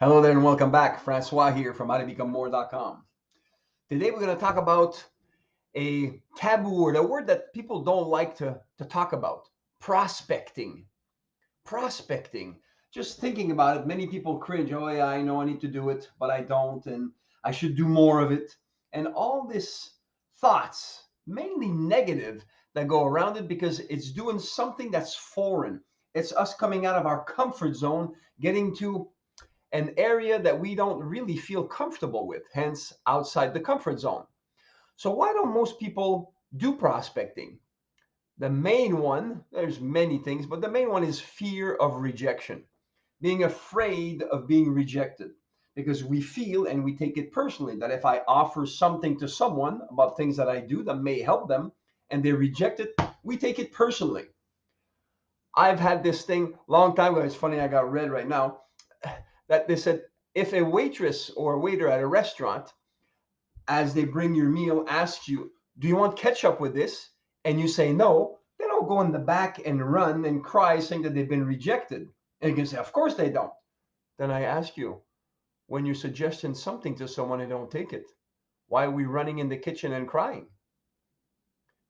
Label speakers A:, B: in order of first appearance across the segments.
A: Hello there and welcome back. Francois here from howtobecomemore.com. Today we're going to talk about a taboo word, a word that people don't like to talk about. Prospecting. Prospecting. Just thinking about it, many people cringe. Oh yeah, I know I need to do it, but I don't, and I should do more of it. And all these thoughts, mainly negative, that go around it because it's doing something that's foreign. It's us coming out of our comfort zone, getting to an area that we don't really feel comfortable with, hence outside the comfort zone. So why don't most people do prospecting? The main one, there's many things, but the main one is fear of rejection, being afraid of being rejected. Because we feel and we take it personally that if I offer something to someone about things that I do that may help them and they reject it, we take it personally. I've had this thing long time ago. It's funny, I got read right now that they said if a waitress or a waiter at a restaurant, as they bring your meal, asks you, "Do you want ketchup with this?" and you say no, they don't go in the back and run and cry saying that they've been rejected. And you can say, "Of course they don't." Then I ask you, when you're suggesting something to someone and don't take it, why are we running in the kitchen and crying?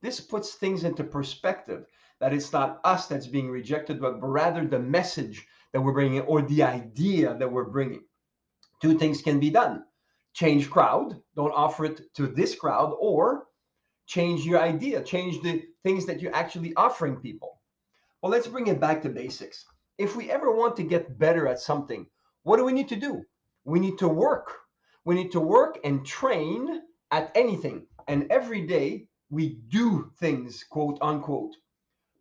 A: This puts things into perspective that it's not us that's being rejected, but rather the message that we're bringing or the idea that we're bringing. Two things can be done: change crowd, don't offer it to this crowd, or change your idea, change the things that you're actually offering people. Well, let's bring it back to basics. If we ever want to get better at something, what do we need to do? We need to work. We need to work and train at anything. And every day we do things, quote unquote.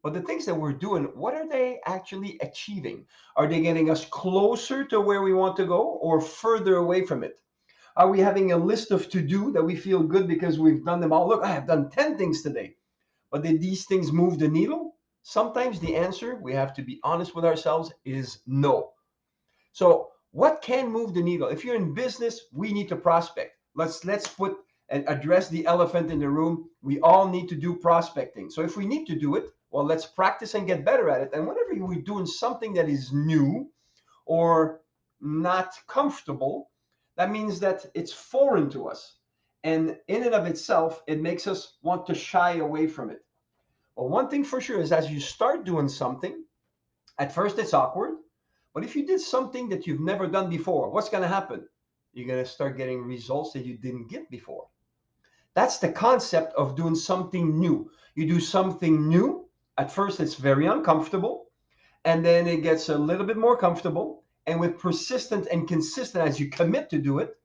A: But the things that we're doing, what are they actually achieving? Are they getting us closer to where we want to go or further away from it? Are we having a list of to do that we feel good because we've done them all? Look, I have done 10 things today. But did these things move the needle? Sometimes the answer, we have to be honest with ourselves, is no. So what can move the needle? If you're in business, we need to prospect. Let's put and address the elephant in the room. We all need to do prospecting. So if we need to do it, well, let's practice and get better at it. And whenever we're doing something that is new or not comfortable, that means that it's foreign to us. And in and of itself, it makes us want to shy away from it. Well, one thing for sure is as you start doing something, at first it's awkward, but if you did something that you've never done before, what's going to happen? You're going to start getting results that you didn't get before. That's the concept of doing something new. You do something new, at first it's very uncomfortable, and then it gets a little bit more comfortable. And with persistent and consistent, as you commit to do it,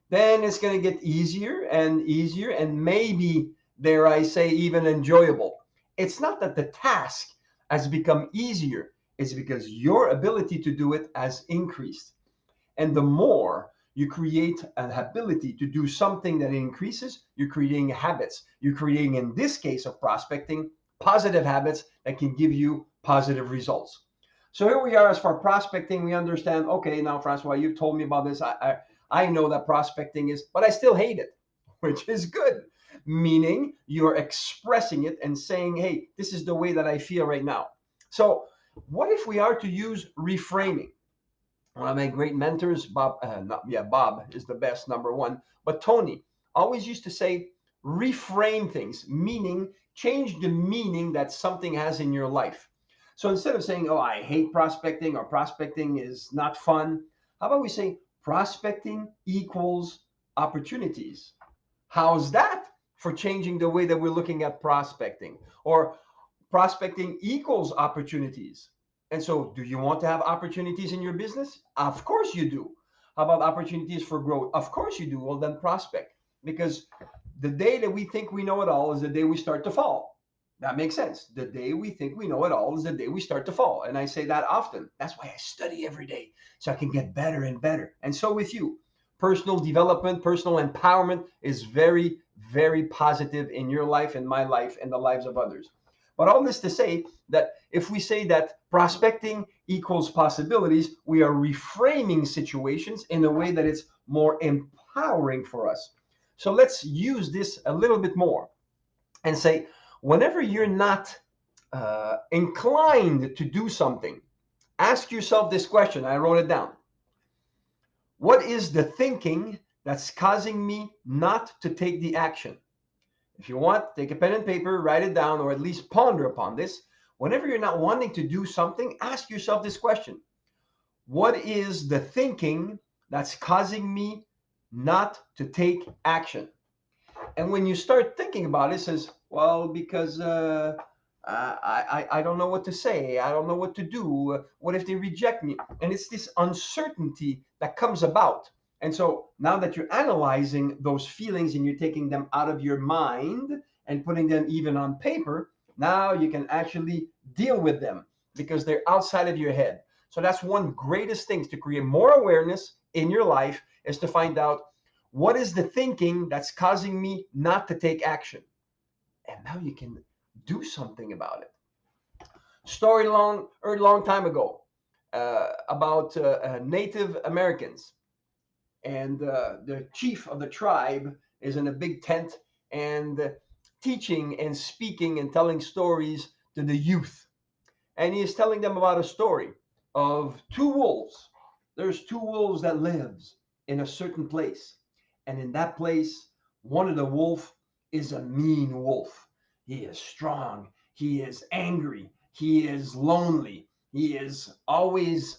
A: then it's going to get easier, and maybe, dare I say, even enjoyable. It's not that the task has become easier, it's because your ability to do it has increased. And the more you create an ability to do something that increases, you're creating habits. You're creating, in this case of prospecting, positive habits that can give you positive results. So here we are as far prospecting, we understand, okay, now Francois, you've told me about this. I know that prospecting is, but I still hate it, which is good. Meaning you're expressing it and saying, hey, this is the way that I feel right now. So what if we are to use reframing? One of my great mentors, Bob, Bob is the best, number one. But Tony always used to say, reframe things, meaning change the meaning that something has in your life. So instead of saying, oh, I hate prospecting or prospecting is not fun, how about we say prospecting equals opportunities? How's that for changing the way that we're looking at prospecting? Or prospecting equals opportunities. And so, do you want to have opportunities in your business? Of course you do. How about opportunities for growth? Of course you do. Well, then prospect. Because the day that we think we know it all is the day we start to fall. That makes sense. The day we think we know it all is the day we start to fall. And I say that often. That's why I study every day so I can get better and better. And so with you, personal development, personal empowerment is very, very positive in your life, in my life, and the lives of others. But all this to say that if we say that prospecting equals possibilities, we are reframing situations in a way that it's more empowering for us. So let's use this a little bit more and say, whenever you're not inclined to do something, ask yourself this question. I wrote it down. What is the thinking that's causing me not to take the action? If you want, take a pen and paper, write it down, or at least ponder upon this. Whenever you're not wanting to do something, ask yourself this question. What is the thinking that's causing me not to take action? And when you start thinking about it, it says, well, because I don't know what to say. I don't know what to do. What if they reject me? And it's this uncertainty that comes about. And so now that you're analyzing those feelings and you're taking them out of your mind and putting them even on paper, now you can actually deal with them because they're outside of your head. So that's one greatest thing to create more awareness in your life is to find out what is the thinking that's causing me not to take action? And now you can do something about it. Story long time ago about Native Americans, and the chief of the tribe is in a big tent and teaching and speaking and telling stories to the youth. And he is telling them about a story of two wolves. There's two wolves that lives in a certain place, and in that place, one of the wolf is a mean wolf. He is strong. He is angry. He is lonely. He is always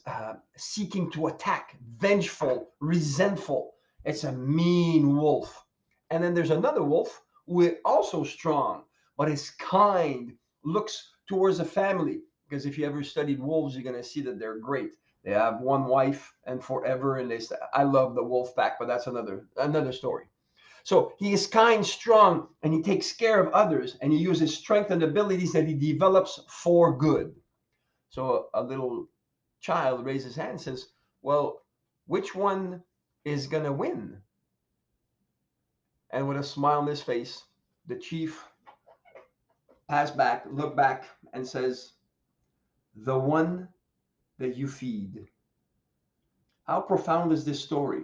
A: seeking to attack, vengeful, resentful. It's a mean wolf. And then there's another wolf who is also strong, but is kind, looks towards a family, because if you ever studied wolves, you're going to see that they're great. They have one wife and forever, and I love the wolf pack, but that's another story. So he is kind, strong, and he takes care of others, and he uses strength and abilities that he develops for good. So a little child raises his hand and says, well, which one is going to win? And with a smile on his face, the chief look back, and says, the one that you feed. How profound is this story?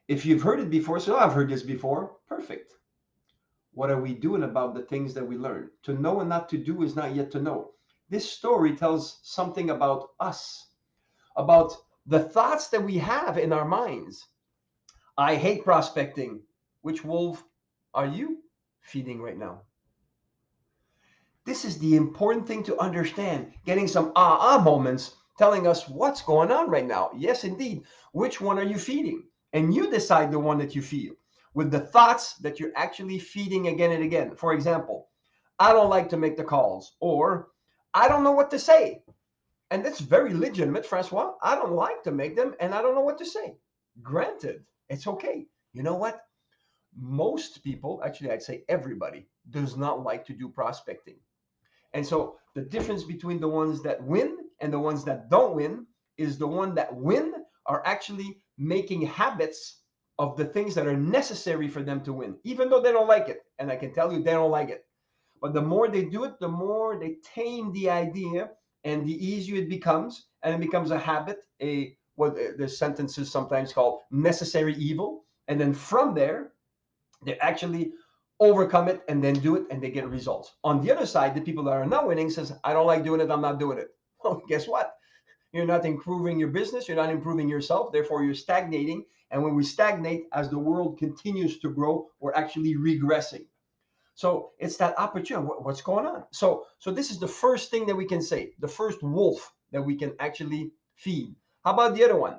A: If you've heard it before, so I've heard this before, perfect. What are we doing about the things that we learn? To know and not to do is not yet to know. This story tells something about us, about the thoughts that we have in our minds. I hate prospecting. Which wolf are you feeding right now? This is the important thing to understand. Getting some moments telling us what's going on right now. Yes, indeed. Which one are you feeding? And you decide the one that you feed with the thoughts that you're actually feeding again and again. For example, I don't like to make the calls, or I don't know what to say. And that's very legitimate, Francois. I don't like to make them and I don't know what to say. Granted, it's okay. You know what? Most people, actually, I'd say everybody, does not like to do prospecting. And so the difference between the ones that win and the ones that don't win is the one that win are actually making habits of the things that are necessary for them to win, even though they don't like it. And I can tell you they don't like it. But the more they do it, the more they tame the idea and the easier it becomes. And it becomes a habit, what the sentence is sometimes called necessary evil. And then from there, they actually overcome it and then do it and they get results. On the other side, the people that are not winning says, I don't like doing it, I'm not doing it. Well, guess what? You're not improving your business, you're not improving yourself, therefore you're stagnating. And when we stagnate, as the world continues to grow, we're actually regressing. So it's that opportunity. What's going on? So this is the first thing that we can say, the first wolf that we can actually feed. How about the other one?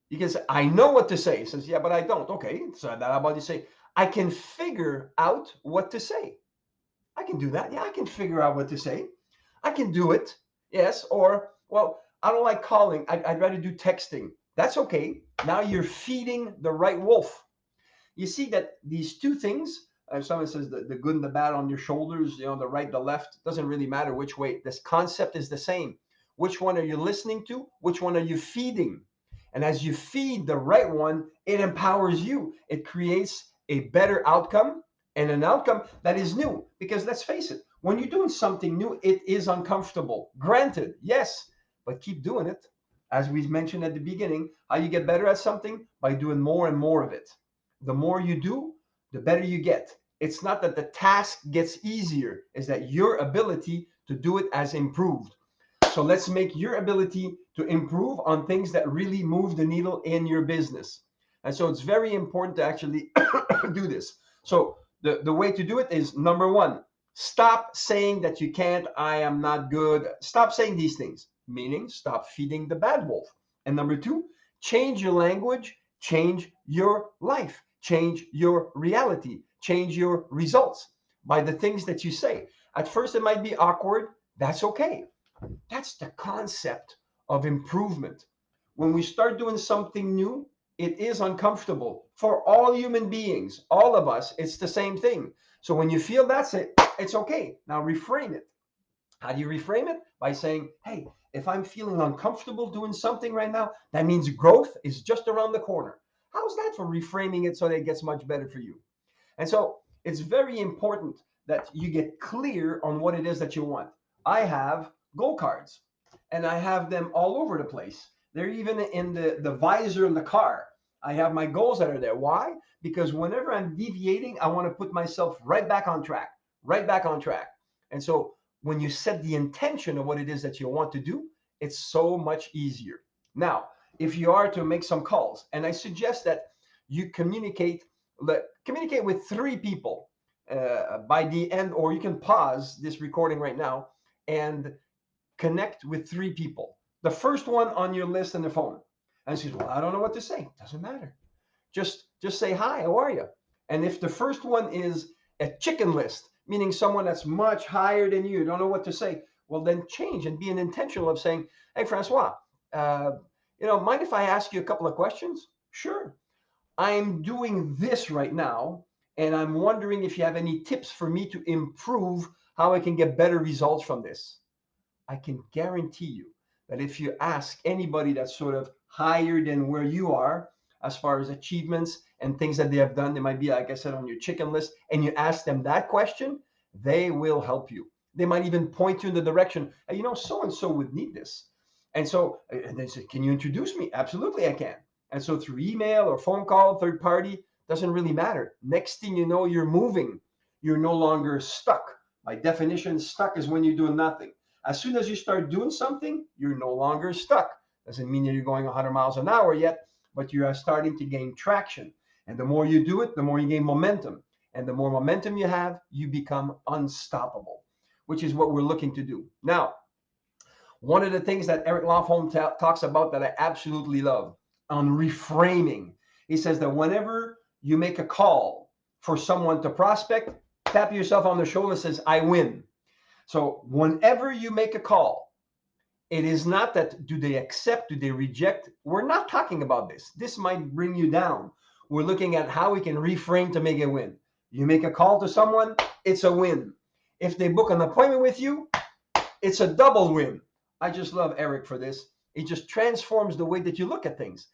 A: You can say, I know what to say. He says, yeah, but I don't. Okay, so how about you say, I can figure out what to say. I can do that. Yeah, I can figure out what to say. I can do it. Yes. Or, well, I don't like calling. I'd rather do texting. That's okay. Now you're feeding the right wolf. You see that these two things, someone says the good and the bad on your shoulders, the right, the left, doesn't really matter which way. This concept is the same. Which one are you listening to? Which one are you feeding? And as you feed the right one, it empowers you. It creates a better outcome and an outcome that is new. Because let's face it, when you're doing something new, it is uncomfortable. Granted, yes, but keep doing it. As we mentioned at the beginning, how you get better at something? By doing more and more of it. The more you do, the better you get. It's not that the task gets easier, it's that your ability to do it has improved. So let's make your ability to improve on things that really move the needle in your business. And so it's very important to actually do this. So the way to do it is, number one, stop saying that you can't, I am not good. Stop saying these things, meaning stop feeding the bad wolf. And number two, change your language, change your life, change your reality, change your results by the things that you say. At first, it might be awkward. That's okay. That's the concept of improvement. When we start doing something new, it is uncomfortable for all human beings, all of us. It's the same thing. So when you feel that's it, it's okay. Now reframe it. How do you reframe it? By saying, hey, if I'm feeling uncomfortable doing something right now, that means growth is just around the corner. How's that for reframing it so that it gets much better for you? And so it's very important that you get clear on what it is that you want. I have goal cards and I have them all over the place. They're even in the visor in the car. I have my goals that are there. Why? Because whenever I'm deviating, I want to put myself right back on track, right back on track. And so when you set the intention of what it is that you want to do, it's so much easier. Now, if you are to make some calls, and I suggest that you communicate with three people by the end, or you can pause this recording right now and connect with three people. The first one on your list on the phone. And she says, well, I don't know what to say. Doesn't matter. Just say, hi, how are you? And if the first one is a chicken list, meaning someone that's much higher than you, don't know what to say, well, then change and be an intentional of saying, hey, Francois, uh, mind if I ask you a couple of questions? Sure. I'm doing this right now, and I'm wondering if you have any tips for me to improve how I can get better results from this. I can guarantee you that if you ask anybody that's sort of higher than where you are, as far as achievements and things that they have done, they might be, like I said, on your chicken list, and you ask them that question, they will help you. They might even point you in the direction, hey, so and so would need this. And they say, can you introduce me? Absolutely, I can. And so through email or phone call, third party, doesn't really matter. Next thing you know, you're moving. You're no longer stuck. By definition, stuck is when you're doing nothing. As soon as you start doing something, you're no longer stuck. Doesn't mean that you're going 100 miles an hour yet, but you are starting to gain traction. And the more you do it, the more you gain momentum. And the more momentum you have, you become unstoppable, which is what we're looking to do. Now, one of the things that Eric Lofholm talks about that I absolutely love on reframing, he says that whenever you make a call for someone to prospect, tap yourself on the shoulder and says, I win. So whenever you make a call, it is not that do they accept, do they reject? We're not talking about this. This might bring you down. We're looking at how we can reframe to make a win. You make a call to someone, it's a win. If they book an appointment with you, it's a double win. I just love Eric for this. It just transforms the way that you look at things.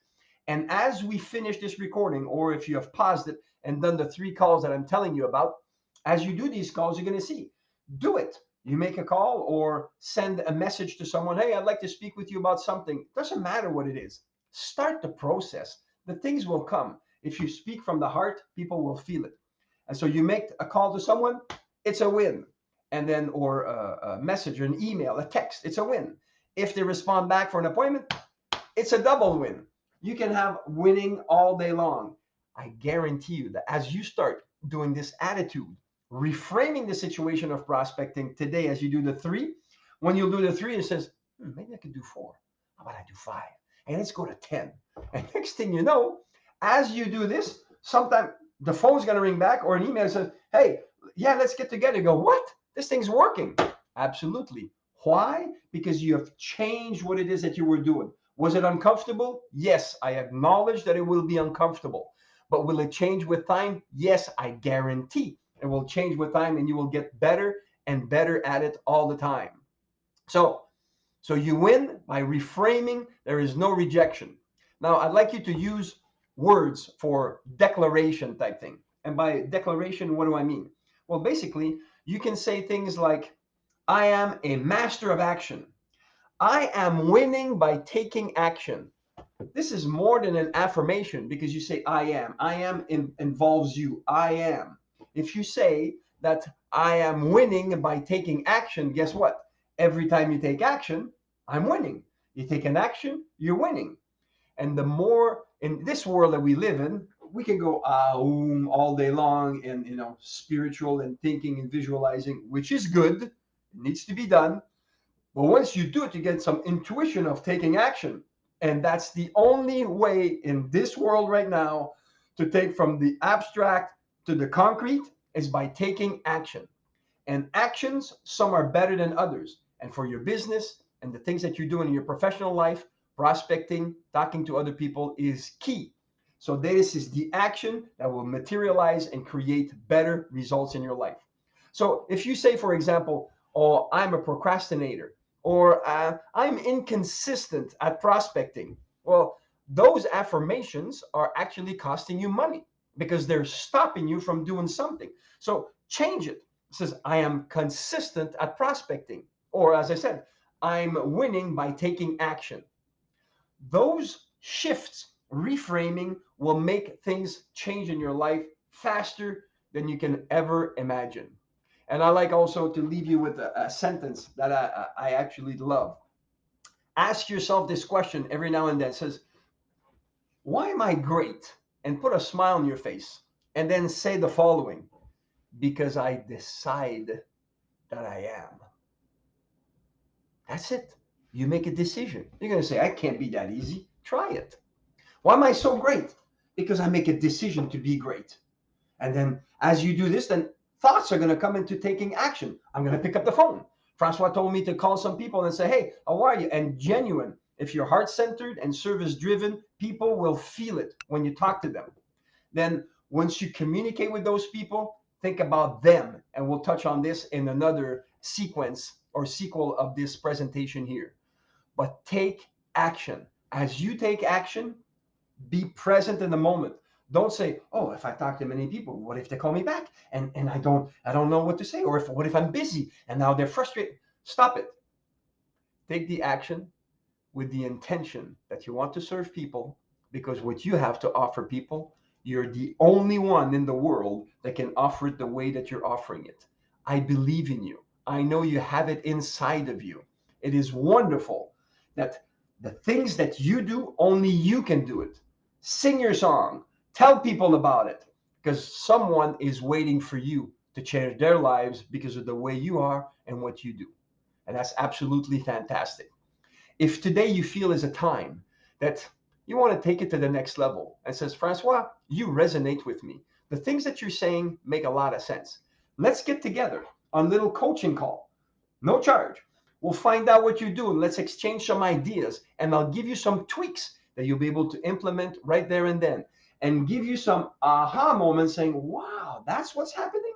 A: And as we finish this recording, or if you have paused it and done the 3 calls that I'm telling you about, as you do these calls, you're going to see, do it. You make a call or send a message to someone, hey, I'd like to speak with you about something. Doesn't matter what it is. Start the process. The things will come. If you speak from the heart, people will feel it. And so you make a call to someone, it's a win. And then, or a message or an email, a text, it's a win. If they respond back for an appointment, it's a double win. You can have winning all day long. I guarantee you that as you start doing this attitude, reframing the situation of prospecting today, as you do the 3, when you do the 3, it says, maybe I could do 4. How about I do 5? And let's go to 10. And next thing you know, as you do this, sometime the phone's going to ring back or an email says, hey, yeah, let's get together. You go, what? This thing's working. Absolutely. Why? Because you have changed what it is that you were doing. Was it uncomfortable? Yes, I acknowledge that it will be uncomfortable. But will it change with time? Yes, I guarantee it will change with time, and you will get better and better at it all the time. So you win by reframing. There is no rejection. Now, I'd like you to use words for declaration type thing. And by declaration, what do I mean? Well, basically, you can say things like, I am a master of action. I am winning by taking action. This is more than an affirmation because you say I am. I am involves you. I am. If you say that I am winning by taking action, guess what? Every time you take action, I'm winning. You take an action, you're winning. And the more in this world that we live in, we can go all day long and spiritual and thinking and visualizing, which is good. It needs to be done. But once you do it, you get some intuition of taking action. And that's the only way in this world right now to take from the abstract to the concrete is by taking action. And actions, some are better than others. And for your business and the things that you're doing in your professional life, prospecting, talking to other people is key. So this is the action that will materialize and create better results in your life. So if you say, for example, oh, I'm a procrastinator, or I'm inconsistent at prospecting, well, those affirmations are actually costing you money because they're stopping you from doing something. So change it. It says, I am consistent at prospecting. Or as I said, I'm winning by taking action. Those shifts, reframing, will make things change in your life faster than you can ever imagine. And I like also to leave you with a sentence that I actually love. Ask yourself this question every now and then. It says, why am I great? And put a smile on your face. And then say the following, because I decide that I am. That's it. You make a decision. You're going to say, I can't be that easy. Try it. Why am I so great? Because I make a decision to be great. And then as you do this, then thoughts are going to come into taking action. I'm going to pick up the phone. Francois told me to call some people and say, hey, how are you? And genuine. If you're heart centered and service driven, people will feel it when you talk to them. Then once you communicate with those people, think about them. And we'll touch on this in another sequence or sequel of this presentation here. But take action. As you take action, be present in the moment. Don't say, oh, if I talk to many people, what if they call me back? And I don't know what to say. Or what if I'm busy and now they're frustrated? Stop it. Take the action with the intention that you want to serve people, because what you have to offer people, you're the only one in the world that can offer it the way that you're offering it. I believe in you. I know you have it inside of you. It is wonderful that the things that you do, only you can do it. Sing your song, tell people about it, because someone is waiting for you to change their lives because of the way you are and what you do. And that's absolutely fantastic. If today you feel is a time that you want to take it to the next level and says, Francois, you resonate with me. The things that you're saying make a lot of sense. Let's get together on a little coaching call. No charge. We'll find out what you're doing. Let's exchange some ideas and I'll give you some tweaks that you'll be able to implement right there and then and give you some aha moments saying, wow, that's what's happening.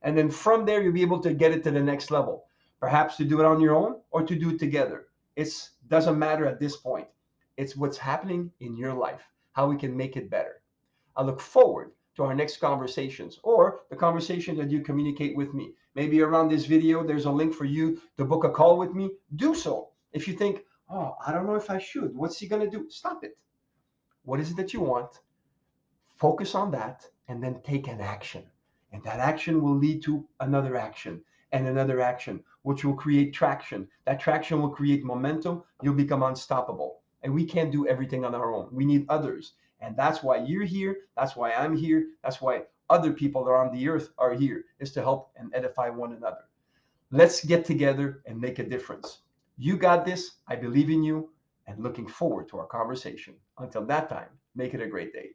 A: And then from there, you'll be able to get it to the next level, perhaps to do it on your own or to do it together. It doesn't matter at this point. It's what's happening in your life, how we can make it better. I look forward to our next conversations or the conversation that you communicate with me. Maybe around this video, there's a link for you to book a call with me. Do so. If you think, oh, I don't know if I should, what's he going to do? Stop it. What is it that you want? Focus on that and then take an action. And that action will lead to another action and another action, which will create traction. That traction will create momentum. You'll become unstoppable. And we can't do everything on our own. We need others. And that's why you're here. That's why I'm here. That's why other people around the earth are here, is to help and edify one another. Let's get together and make a difference. You got this. I believe in you and looking forward to our conversation. Until that time, make it a great day.